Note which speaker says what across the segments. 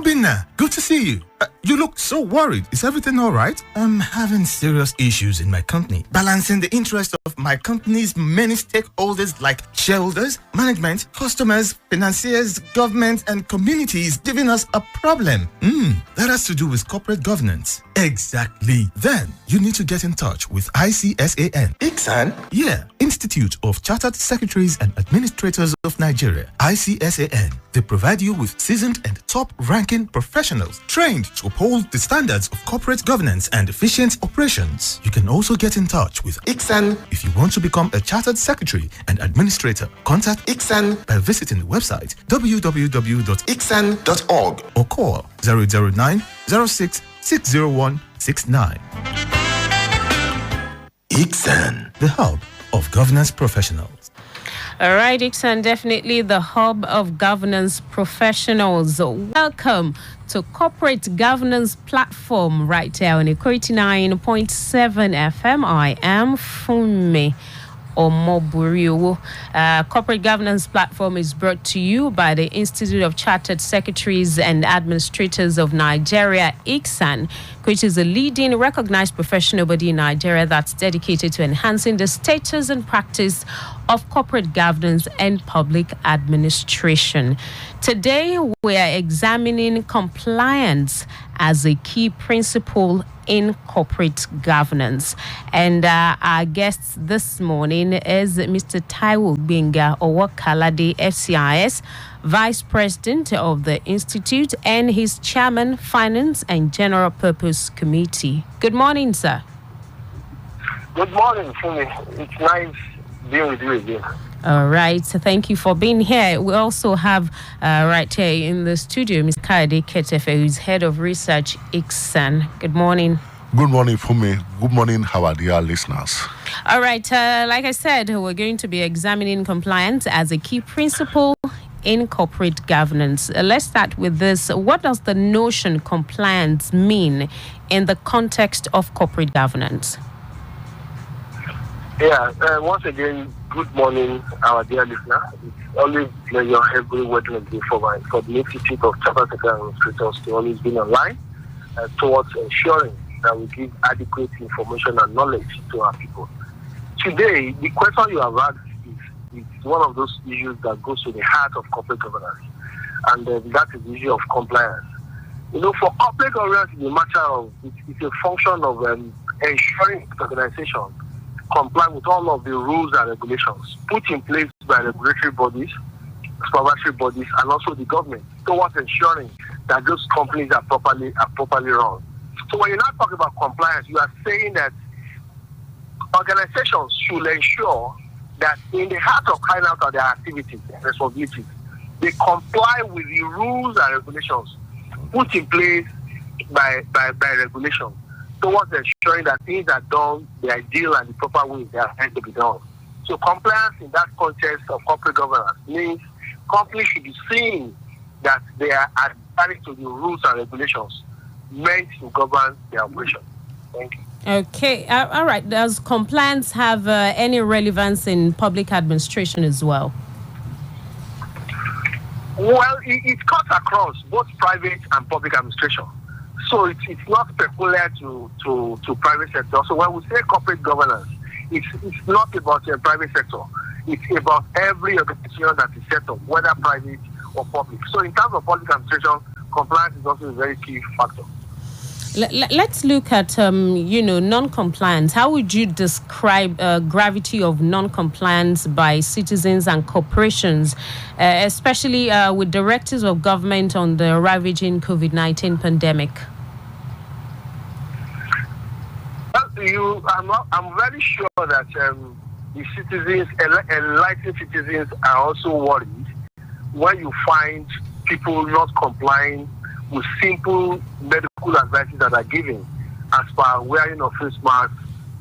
Speaker 1: Obinna, good to see you. You look so worried. Is everything all right? I'm having serious issues in my company. Balancing the interest of my company's many stakeholders like shareholders, management, customers, financiers, government, and community is giving us a problem. That has to do with corporate governance. Exactly. Then you need to get in touch with ICSAN.
Speaker 2: ICSAN?
Speaker 1: Yeah, Institute of Chartered Secretaries and Administrators of Nigeria. ICSAN. They provide you with seasoned and top-ranking professionals trained to uphold the standards of corporate governance and efficient operations. You can also get in touch with
Speaker 2: ICSAN.
Speaker 1: If you want to become a Chartered Secretary and Administrator, contact
Speaker 2: ICSAN
Speaker 1: by visiting the website
Speaker 2: www.icsan.org
Speaker 1: or call 009 06 601 69.
Speaker 2: ICSAN,
Speaker 1: the hub of governance professionals.
Speaker 3: All right, ICSAN, definitely the hub of governance professionals. Welcome to Corporate Governance Platform right here on Equity 9.7 FM. I am Funmi Omoburiwo. Corporate Governance Platform is brought to you by the Institute of Chartered Secretaries and Administrators of Nigeria, ICSAN, which is a leading recognized professional body in Nigeria that's dedicated to enhancing the status and practice of corporate governance and public administration. Today, we are examining compliance as a key principle in corporate governance. And our guest this morning is Mr. TAIWO GBENGA OWOKALADE, FCIS, Vice President of the Institute, and his Chairman, Finance and General Purpose Committee. Good morning, sir.
Speaker 4: Good morning, Fumi. It's nice being with you again.
Speaker 3: All right, so thank you for being here. We also have right here in the studio, Ms. Kayode Ketefe, who's Head of Research, ICSAN. Good morning.
Speaker 5: Good morning, Fumi. Good morning, our dear listeners.
Speaker 3: All right, like I said, we're going to be examining compliance as a key principle in corporate governance. Let's start with this. What does the notion compliance mean in the context of corporate governance?
Speaker 4: Yeah, once again, good morning, our dear listener. It's always a pleasure every Wednesday for the Institute of Chartered Secretaries and Administrators to always be online towards ensuring that we give adequate information and knowledge to our people. Today, the question you have asked is one of those issues that goes to the heart of corporate governance, and that is the issue of compliance. You know, for corporate governance, it's a matter of, it's a function of ensuring the organization comply with all of the rules and regulations put in place by regulatory bodies, supervisory bodies, and also the government towards ensuring that those companies are properly run. So when you now talk about compliance, you are saying that organizations should ensure that in the heart of carrying out their activities and responsibilities, they comply with the rules and regulations put in place by regulation, towards ensuring that things are done the ideal and the proper way they are meant to be done. So compliance in that context of corporate governance means companies should be seeing that they are adhering to the rules and regulations meant to govern their operation. Thank you.
Speaker 3: Okay, all right. Does compliance have any relevance in public administration as well?
Speaker 4: Well, it cuts across both private and public administration. So it's not peculiar to private sector. So when we say corporate governance, it's not about the private sector. It's about every organization that is set up, whether private or public. So in terms of public administration, compliance is also a very key factor.
Speaker 3: Let's look at, non-compliance. How would you describe gravity of non-compliance by citizens and corporations, especially with directives of government on the ravaging COVID-19 pandemic?
Speaker 4: I'm very sure that the citizens, enlightened citizens, are also worried when you find people not complying with simple medical advices that are given, as per wearing of face masks,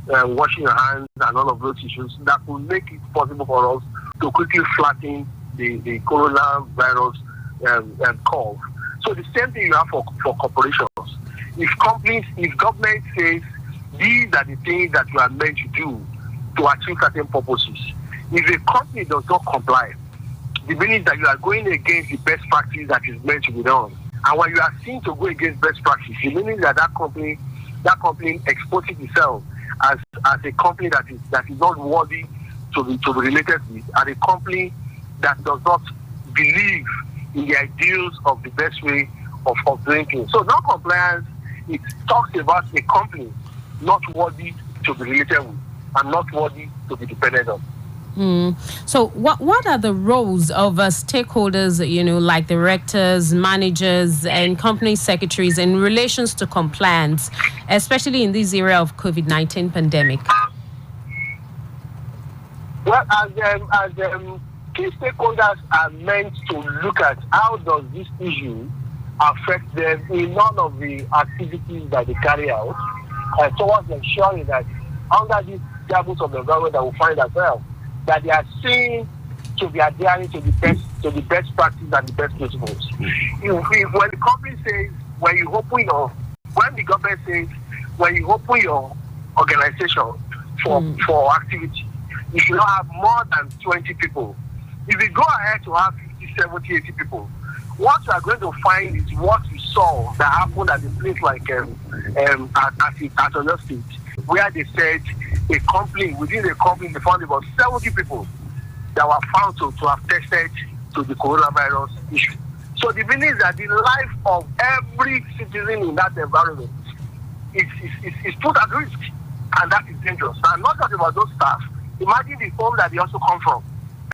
Speaker 4: washing your hands, and all of those issues that will make it possible for us to quickly flatten the coronavirus curve. So the same thing you have for corporations. If government says these are the things that you are meant to do to achieve certain purposes, if a company does not comply, the meaning that you are going against the best practice that is meant to be done. And when you are seen to go against best practice, it means that that company exposes itself as a company that is not worthy to be related with, and a company that does not believe in the ideals of the best way of doing things. So non-compliance, it talks about a company not worthy to be related with and not worthy to be dependent on.
Speaker 3: So what are the roles of stakeholders, like directors, managers, and company secretaries in relations to compliance, especially in this area of COVID-19 pandemic?
Speaker 4: Well, as key stakeholders are meant to look at how does this issue affect them in all of the activities that they carry out, towards ensuring that under these levels of the environment that we find ourselves, that they are seen to be adhering to the best practice and the best principles. When the company says, when the government says, when you open your organization for activity, you should not have more than 20 people. If you go ahead to have 50, 70, 80 people, what you are going to find is what you saw that happened at a place like at Oyo State, where they said within the company, they found about 70 people that were found to have tested to the coronavirus issue. So the meaning is that the life of every citizen in that environment is put at risk, and that is dangerous. And not just about those staff, imagine the home that they also come from.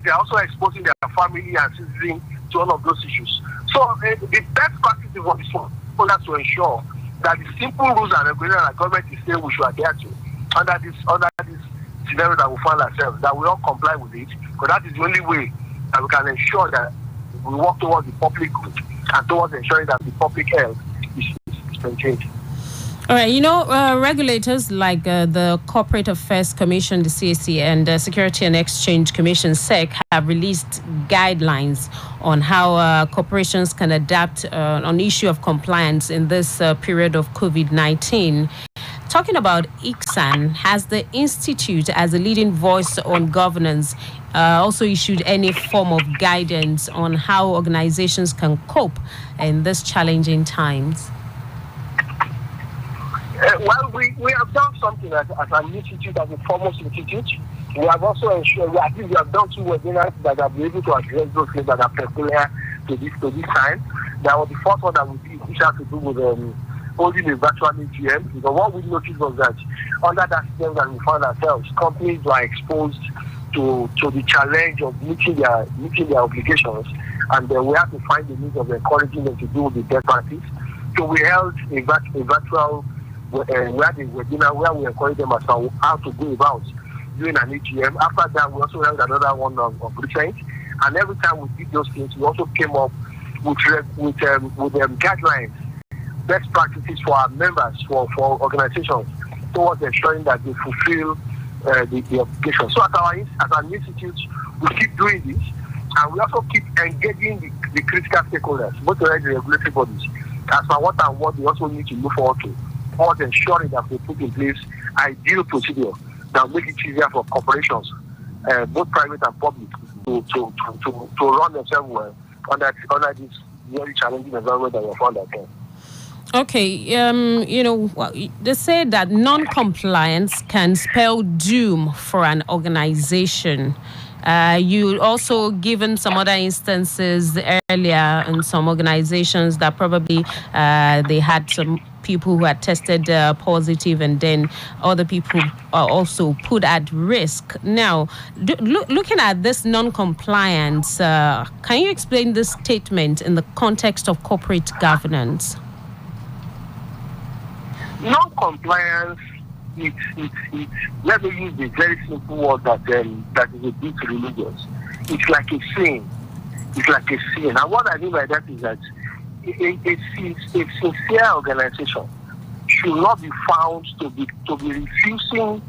Speaker 4: They are also exposing their family and citizens to all of those issues. So the best practice is what is for us to ensure that the simple rules and regulations that government is saying we should adhere to under this scenario that we find ourselves, that we all comply with it, because that is the only way that we can ensure that we work towards the public good and towards ensuring that the public health is maintained.
Speaker 3: All right, regulators like the Corporate Affairs Commission, the CAC, and the Security and Exchange Commission, SEC, have released guidelines on how corporations can adapt on the issue of compliance in this period of COVID-19. Talking about ICSAN, has the Institute, as a leading voice on governance, also issued any form of guidance on how organizations can cope in these challenging times?
Speaker 4: Well, we have done something as an institute, as a foremost institute. We have also ensured, we have done 2 webinars that have been able to address those things that are peculiar to this time. That was the first one that we did, which had to do with holding a virtual AGM. Because what we noticed was that under that system that we found ourselves, companies were exposed to the challenge of meeting their obligations, and we had to find the means of encouraging them to do the best practice. So we held a virtual we had a webinar where we encourage them as to how to go about doing an AGM. After that, we also held another one of recent. And every time we did those things, we also came up with guidelines, best practices for our members, for organizations, towards ensuring that they fulfill the obligation. So as an institute, we keep doing this, and we also keep engaging the critical stakeholders, both the regulatory bodies, as per what and what they also need to move forward to, towards ensuring that we put in place ideal procedure that will make it easier for corporations, both private and public, to run themselves well under this very challenging environment that we found ourselves.
Speaker 3: Okay, they say that non-compliance can spell doom for an organization. You also given some other instances earlier in some organizations that probably they had some people who had tested positive, and then other people are also put at risk. Now, looking at this non-compliance, can you explain this statement in the context of corporate governance?
Speaker 4: Non-compliance, let me use the very simple word that is a bit religious. It's like a sin. It's like a sin. And what I mean by that is that a sincere organization should not be found to be refusing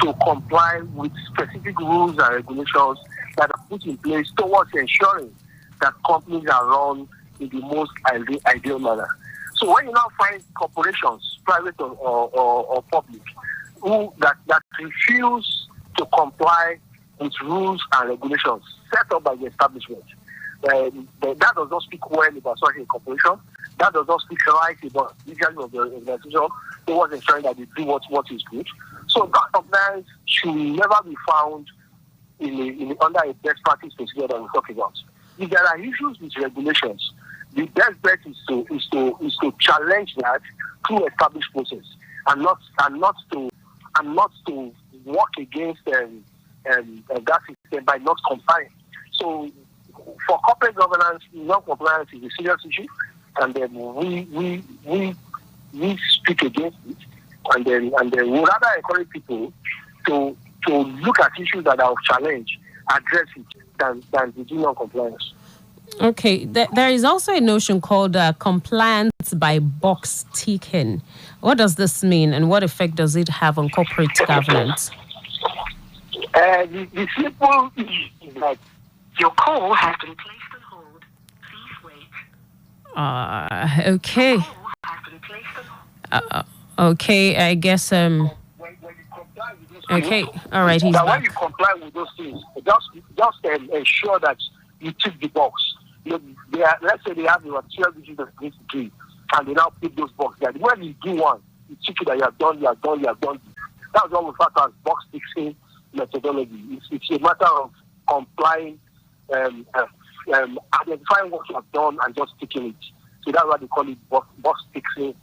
Speaker 4: to comply with specific rules and regulations that are put in place towards ensuring that companies are run in the most ideal manner. So when you now find corporations, private or public, that refuse to comply with rules and regulations set up by the establishment, that does not speak well about such a corporation. that does not speak right about the legality of the organization towards ensuring that they do what is good. So that compliance should never be found under a best practice procedure that we talk about. If there are issues with regulations, the best bet is to challenge that through established process and not to work against that system by not complying. So for corporate governance, non-compliance is a serious issue, and then we speak against it, and then we rather encourage people to look at issues that are of challenge, address it, than to do non-compliance.
Speaker 3: Okay, there is also a notion called compliance by box ticking. What does this mean, and what effect does it have on corporate governance?
Speaker 4: The simple issue is that your call has been placed on hold. Please wait.
Speaker 3: Okay.
Speaker 4: Your call has been placed on hold.
Speaker 3: Okay, I guess.
Speaker 4: When you comply with those
Speaker 3: Okay,
Speaker 4: things,
Speaker 3: all right, he's
Speaker 4: when
Speaker 3: back.
Speaker 4: you comply with those things, just ensure that you tick the box. Let's say they have the material issues that they need to do, and they now pick those boxes. That when you do one, you tick it that you have done. That's what we refer to as box ticking methodology. It's a matter of complying, identifying what you have done and just ticking it. So that's why they call it box ticking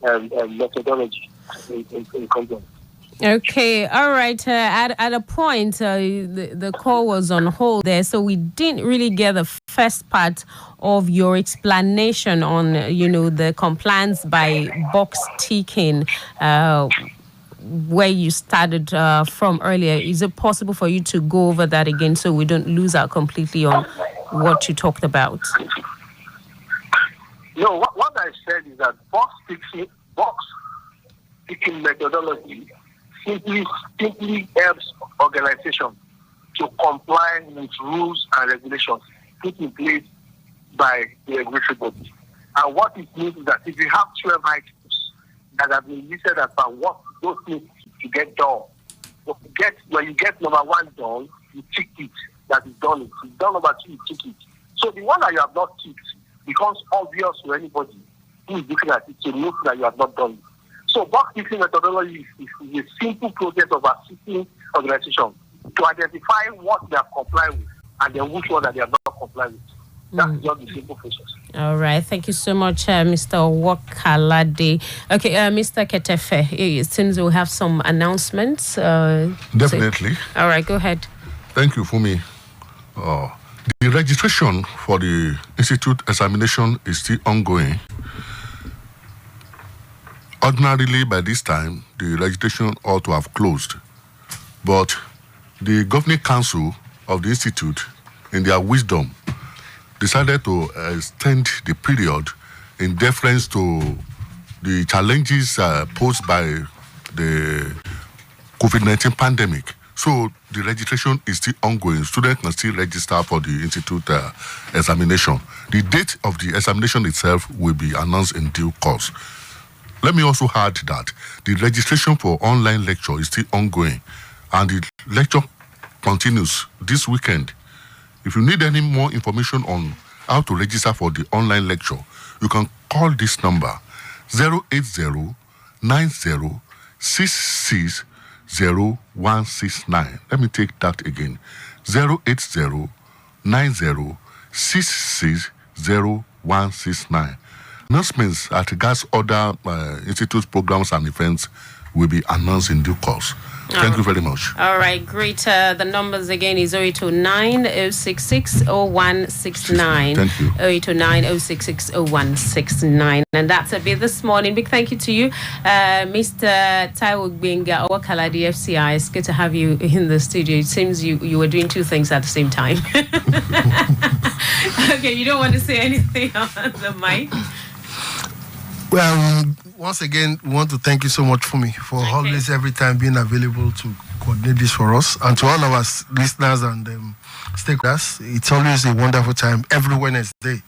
Speaker 4: methodology in company.
Speaker 3: Okay, all right. At a point, the call was on hold there, so we didn't really get the first part of your explanation on, the compliance by box ticking, where you started from earlier. Is it possible for you to go over that again so we don't lose out completely on what you talked about?
Speaker 4: No, what I said is that box ticking methodology simply helps organizations to comply with rules and regulations put in place by the regulatory body. And what it means is that if you have 12 items that have been listed as what those things to get done, when you get number 1 done, you tick it, that is done. If you done number 2, you tick it. So the one that you have not ticked becomes obvious to anybody who is looking at it to know that you have not done it. So box ticking methodology is a simple process of assisting organizations to identify what they have complied with and then which one that they have not complied with. That's just the simple process.
Speaker 3: All right. Thank you so much, Mr. OWOKALADE. Okay, Mr. Ketefe, it seems we'll have some announcements.
Speaker 5: Definitely.
Speaker 3: All right, go ahead.
Speaker 5: Thank you, Fumi. The registration for the Institute examination is still ongoing. Ordinarily, by this time, the registration ought to have closed. But the Governing Council of the Institute, in their wisdom, decided to extend the period in deference to the challenges posed by the COVID-19 pandemic. So the registration is still ongoing. Students can still register for the Institute examination. The date of the examination itself will be announced in due course. Let me also add that the registration for online lecture is still ongoing, and the lecture continues this weekend. If you need any more information on how to register for the online lecture, you can call this number 080-90-66-0169. Let me take that again. 080-90-66-0169. Announcements as regards other institute programs and events will be announced in due course. Thank you very much.
Speaker 3: All right, great. The numbers again is 0809-066-0169.
Speaker 5: Thank you.
Speaker 3: 0809-066-0169. And that's a bit this morning. Big thank you to you, Mr. TAIWO GBENGA, OWOKALADE FCIS. Good to have you in the studio. It seems you were doing two things at the same time. Okay, you don't want to say anything on the mic?
Speaker 2: Well, once again, we want to thank you so much, Fumi, for always, every time, being available to coordinate this for us. And to all of our listeners and stakeholders, it's always a wonderful time every Wednesday,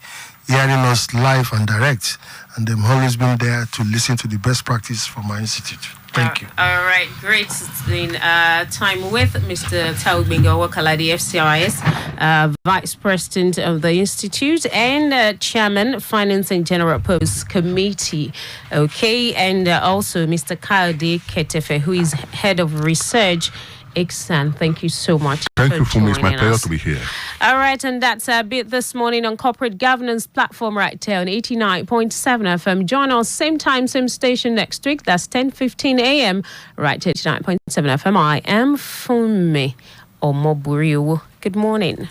Speaker 2: hearing us live and direct. And they've always been there to listen to the best practice from our institute. Thank you.
Speaker 3: All right, great. It's been time with Mr. TAIWO OWOKALADE, FCIS, Vice President of the Institute and Chairman, Finance and General Purpose Committee. Okay, and also Mr. Kayode Ketefe, who is Head of Research, ICSAN. Thank you so much.
Speaker 5: Thank you for me. It's my pleasure
Speaker 3: us.
Speaker 5: to be here.
Speaker 3: All right, and that's a bit this morning on Corporate Governance Platform right here on 89.7 FM. Join us same time, same station next week. That's 10:15 a.m. right here, 89.7 FM. I am Funmi Omoburiu. Good morning.